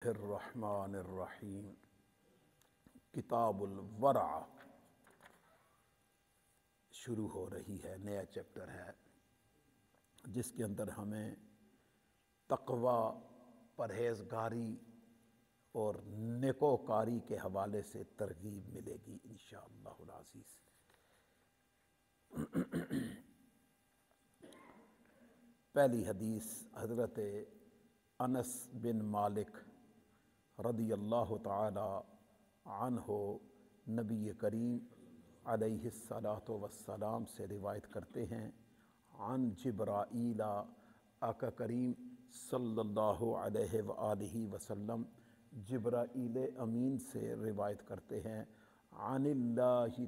الرحمن الرحیم کتاب الورع شروع ہو رہی ہے، نیا چیپٹر ہے جس کے اندر ہمیں تقوی، پرہیزگاری اور نیکوکاری کے حوالے سے ترغیب ملے گی انشاءاللہ العزیز۔ پہلی حدیث حضرت انس بن مالک رضی اللہ تعالی عنہ نبی کریم علیہ الصلاۃ والسلام سے روایت کرتے ہیں، عن جبرائیل، آقا کریم صلی اللہ علیہ وآلہ وسلم جبرائیل امین سے روایت کرتے ہیں، عن اللہ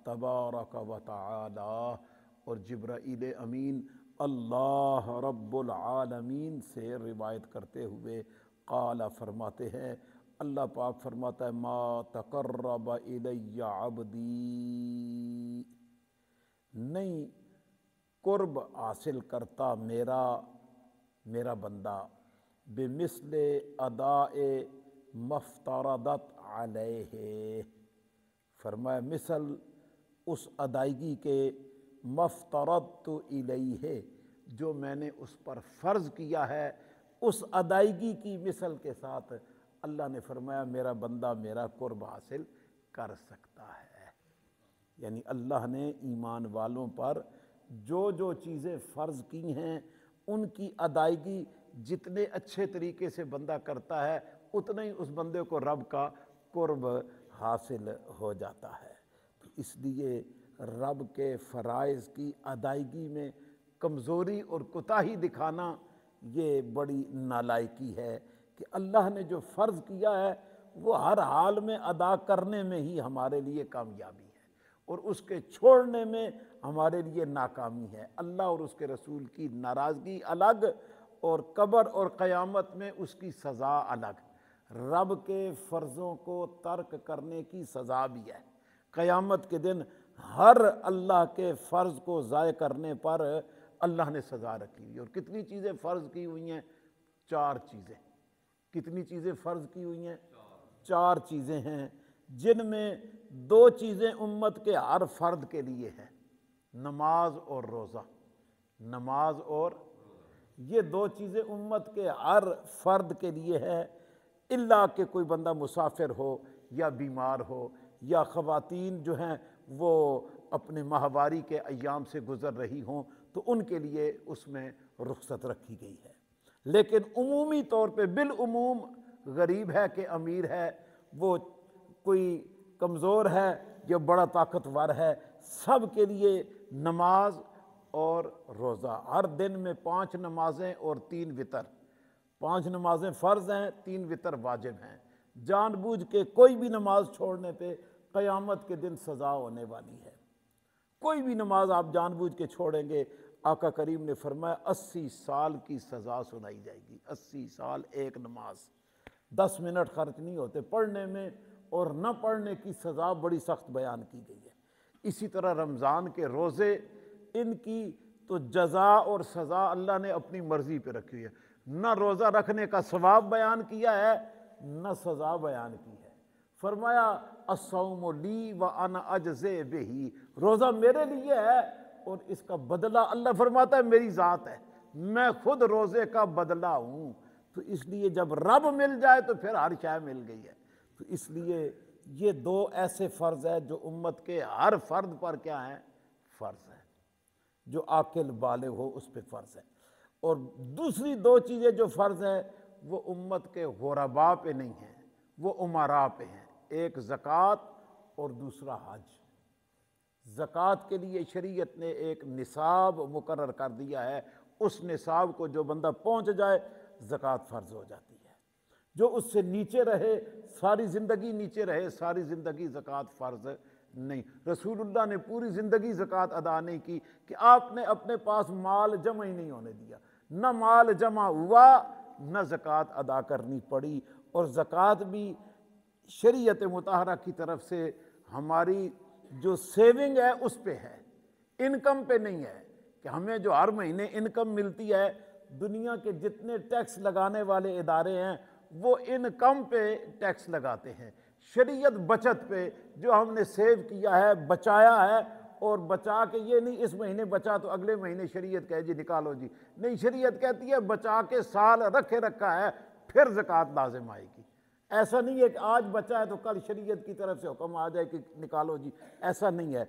تبارک و تعالی، اور جبرائیل امین اللہ رب العالمین سے روایت کرتے ہوئے قال فرماتے ہیں، اللہ پاک فرماتا ہے، ما تقرب الی عبدی، نہیں قرب حاصل کرتا میرا بندہ، بمثل اداء مفترضت علیہ، فرمایا مثل اس ادائیگی کے مفترضت الیہ، جو میں نے اس پر فرض کیا ہے، اس ادائیگی کی مثل کے ساتھ اللہ نے فرمایا میرا بندہ میرا قرب حاصل کر سکتا ہے۔ یعنی اللہ نے ایمان والوں پر جو جو چیزیں فرض کی ہیں ان کی ادائیگی جتنے اچھے طریقے سے بندہ کرتا ہے اتنا ہی اس بندے کو رب کا قرب حاصل ہو جاتا ہے۔ تو اس لیے رب کے فرائض کی ادائیگی میں کمزوری اور کوتاہی دکھانا یہ بڑی نالائکی ہے کہ اللہ نے جو فرض کیا ہے وہ ہر حال میں ادا کرنے میں ہی ہمارے لیے کامیابی ہے، اور اس کے چھوڑنے میں ہمارے لیے ناکامی ہے۔ اللہ اور اس کے رسول کی ناراضگی الگ، اور قبر اور قیامت میں اس کی سزا الگ۔ رب کے فرضوں کو ترک کرنے کی سزا بھی ہے، قیامت کے دن ہر اللہ کے فرض کو ضائع کرنے پر اللہ نے سزا رکھی ہوئی۔ اور کتنی چیزیں فرض کی ہوئی ہیں؟ 4 چیزیں۔ کتنی چیزیں فرض کی ہوئی ہیں؟ 4 چیزیں ہیں، جن میں 2 چیزیں امت کے ہر فرد کے لیے ہیں، نماز اور روزہ۔ نماز اور یہ 2 چیزیں امت کے ہر فرد کے لیے ہے، الا کہ کوئی بندہ مسافر ہو یا بیمار ہو، یا خواتین جو ہیں وہ اپنے ماہواری کے ایام سے گزر رہی ہوں تو ان کے لیے اس میں رخصت رکھی گئی ہے۔ لیکن عمومی طور پہ بالعموم غریب ہے کہ امیر ہے، وہ کوئی کمزور ہے یا بڑا طاقتور ہے، سب کے لیے نماز اور روزہ۔ ہر دن میں 5 نمازیں اور 3 وتر۔ 5 نمازیں فرض ہیں، 3 وتر واجب ہیں۔ جان بوجھ کے کوئی بھی نماز چھوڑنے پہ قیامت کے دن سزا ہونے والی ہے۔ کوئی بھی نماز آپ جان بوجھ کے چھوڑیں گے، آقا کریم نے فرمایا 80 سال کی سزا سنائی جائے گی۔ 80 سال ایک نماز، 10 منٹ خرچ نہیں ہوتے پڑھنے میں، اور نہ پڑھنے کی سزا بڑی سخت بیان کی گئی ہے۔ اسی طرح رمضان کے روزے، ان کی تو جزا اور سزا اللہ نے اپنی مرضی پہ رکھی ہے، نہ روزہ رکھنے کا ثواب بیان کیا ہے نہ سزا بیان کی ہے۔ فرمایا الصوم لی وانا اجزی بہ، روزہ میرے لیے ہے اور اس کا بدلہ اللہ فرماتا ہے میری ذات ہے، میں خود روزے کا بدلہ ہوں۔ تو اس لیے جب رب مل جائے تو پھر ہر شے مل گئی ہے۔ تو اس لیے یہ 2 ایسے فرض ہیں جو امت کے ہر فرد پر کیا ہیں؟ فرض ہے، جو عاقل بالغ ہو اس پہ فرض ہے۔ اور دوسری 2 چیزیں جو فرض ہیں وہ امت کے غرباء پہ نہیں ہیں، وہ امراء پہ ہیں۔ ایک زکوٰۃ اور دوسرا حج۔ زکوٰۃ کے لیے شریعت نے ایک نصاب مقرر کر دیا ہے، اس نصاب کو جو بندہ پہنچ جائے زکوٰۃ فرض ہو جاتی ہے۔ جو اس سے نیچے رہے، ساری زندگی نیچے رہے، ساری زندگی زکوٰۃ فرض نہیں۔ رسول اللہ نے پوری زندگی زکوٰۃ ادا نہیں کی کہ آپ نے اپنے پاس مال جمع ہی نہیں ہونے دیا، نہ مال جمع ہوا نہ زکوٰۃ ادا کرنی پڑی۔ اور زکوٰۃ بھی شریعت مطہرہ کی طرف سے ہماری جو سیونگ ہے اس پہ ہے، انکم پہ نہیں ہے، کہ ہمیں جو ہر مہینے انکم ملتی ہے، دنیا کے جتنے ٹیکس لگانے والے ادارے ہیں وہ انکم پہ ٹیکس لگاتے ہیں، شریعت بچت پہ جو ہم نے سیو کیا ہے، بچایا ہے، اور بچا کے یہ نہیں اس مہینے بچا تو اگلے مہینے شریعت کہے جی نکالو جی، نہیں، شریعت کہتی ہے بچا کے سال رکھے رکھا ہے پھر زکوٰۃ لازم آئے گی۔ ایسا نہیں ہے کہ آج بچا ہے تو کل شریعت کی طرف سے حکم آ جائے کہ نکالو جی، ایسا نہیں ہے۔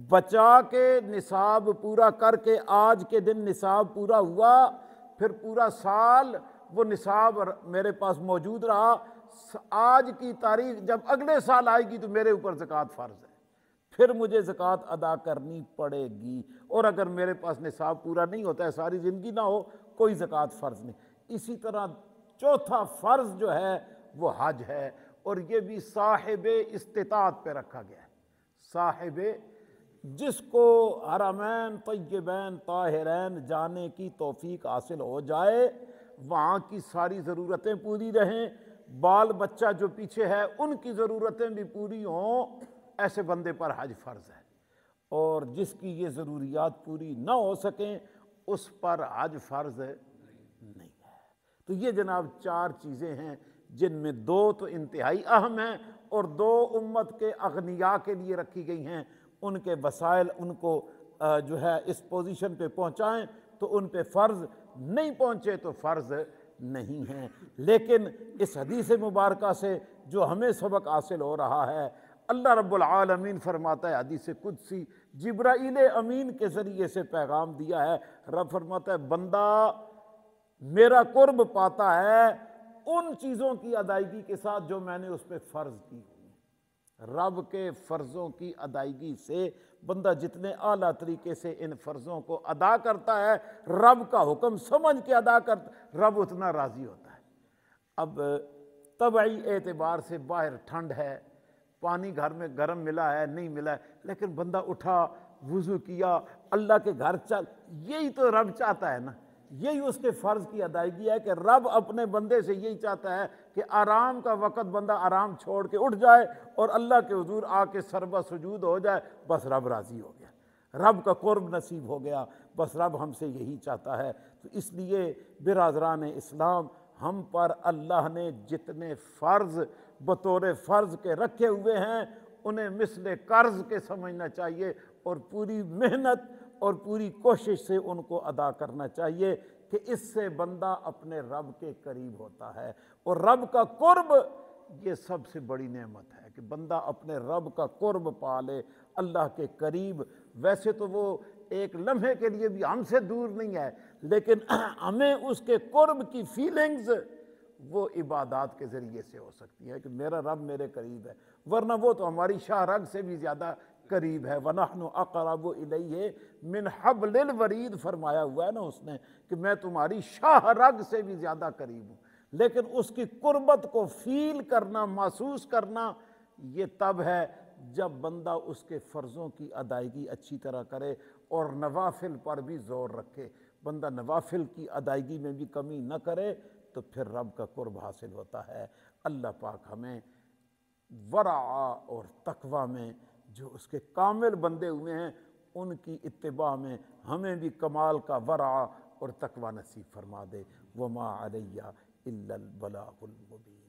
بچا کے نصاب پورا کر کے آج کے دن نصاب پورا ہوا، پھر پورا سال وہ نصاب میرے پاس موجود رہا، آج کی تاریخ جب اگلے سال آئے گی تو میرے اوپر زکوٰۃ فرض ہے، پھر مجھے زکوٰۃ ادا کرنی پڑے گی۔ اور اگر میرے پاس نصاب پورا نہیں ہوتا ہے، ساری زندگی نہ ہو، کوئی زکوٰۃ فرض نہیں۔ اسی طرح چوتھا فرض جو ہے وہ حج ہے، اور یہ بھی صاحب استطاعت پہ رکھا گیا ہے۔ صاحب، جس کو حرمین طیبین طاہرین جانے کی توفیق حاصل ہو جائے، وہاں کی ساری ضرورتیں پوری رہیں، بال بچہ جو پیچھے ہے ان کی ضرورتیں بھی پوری ہوں، ایسے بندے پر حج فرض ہے۔ اور جس کی یہ ضروریات پوری نہ ہو سکیں اس پر حج فرض نہیں ہے۔ تو یہ جناب چار چیزیں ہیں جن میں دو تو انتہائی اہم ہیں اور دو امت کے اغنیاء کے لیے رکھی گئی ہیں، ان کے وسائل ان کو جو ہے اس پوزیشن پہ پہنچائیں تو ان پہ فرض، نہیں پہنچے تو فرض نہیں ہیں۔ لیکن اس حدیث مبارکہ سے جو ہمیں سبق حاصل ہو رہا ہے، اللہ رب العالمین فرماتا ہے حدیث قدسی، جبرائیل امین کے ذریعے سے پیغام دیا ہے، رب فرماتا ہے بندہ میرا قرب پاتا ہے ان چیزوں کی ادائیگی کے ساتھ جو میں نے اس پہ فرض کی ہوئی۔ رب کے فرضوں کی ادائیگی سے بندہ جتنے اعلیٰ طریقے سے ان فرضوں کو ادا کرتا ہے، رب کا حکم سمجھ کے ادا کرتا، رب اتنا راضی ہوتا ہے۔ اب طبعی اعتبار سے باہر ٹھنڈ ہے، پانی گھر میں گرم ملا ہے نہیں ملا ہے، لیکن بندہ اٹھا، وضو کیا، اللہ کے گھر چل، یہی تو رب چاہتا ہے نا، یہی اس کے فرض کی ادائیگی ہے کہ رب اپنے بندے سے یہی چاہتا ہے کہ آرام کا وقت بندہ آرام چھوڑ کے اٹھ جائے اور اللہ کے حضور آ کے سربہ سجود ہو جائے، بس رب راضی ہو گیا، رب کا قرب نصیب ہو گیا، بس رب ہم سے یہی چاہتا ہے۔ تو اس لیے برادران اسلام، ہم پر اللہ نے جتنے فرض بطور فرض کے رکھے ہوئے ہیں انہیں مثل قرض کے سمجھنا چاہیے اور پوری محنت اور پوری کوشش سے ان کو ادا کرنا چاہیے، کہ اس سے بندہ اپنے رب کے قریب ہوتا ہے۔ اور رب کا قرب یہ سب سے بڑی نعمت ہے کہ بندہ اپنے رب کا قرب پا لے، اللہ کے قریب۔ ویسے تو وہ ایک لمحے کے لیے بھی ہم سے دور نہیں ہے، لیکن ہمیں اس کے قرب کی فیلنگز وہ عبادات کے ذریعے سے ہو سکتی ہے کہ میرا رب میرے قریب ہے، ورنہ وہ تو ہماری شاہ رگ سے بھی زیادہ قریب ہے۔ وَنَحْنُ أَقْرَبُ إِلَيْهِ مِنْ حَبْلِ الْوَرِيدِ فرمایا ہوا ہے نا اس نے کہ میں تمہاری شاہ رگ سے بھی زیادہ قریب ہوں۔ لیکن اس کی قربت کو فیل کرنا، محسوس کرنا، یہ تب ہے جب بندہ اس کے فرضوں کی ادائیگی اچھی طرح کرے اور نوافل پر بھی زور رکھے۔ بندہ نوافل کی ادائیگی میں بھی کمی نہ کرے تو پھر رب کا قرب حاصل ہوتا ہے۔ اللہ پاک ہمیں ورع اور تقوی میں جو اس کے کامل بندے ہوئے ہیں ان کی اتباع میں ہمیں بھی کمال کا ورع اور تقوی نصیب فرما دے۔ وما علیہ الا البلاغ المبین۔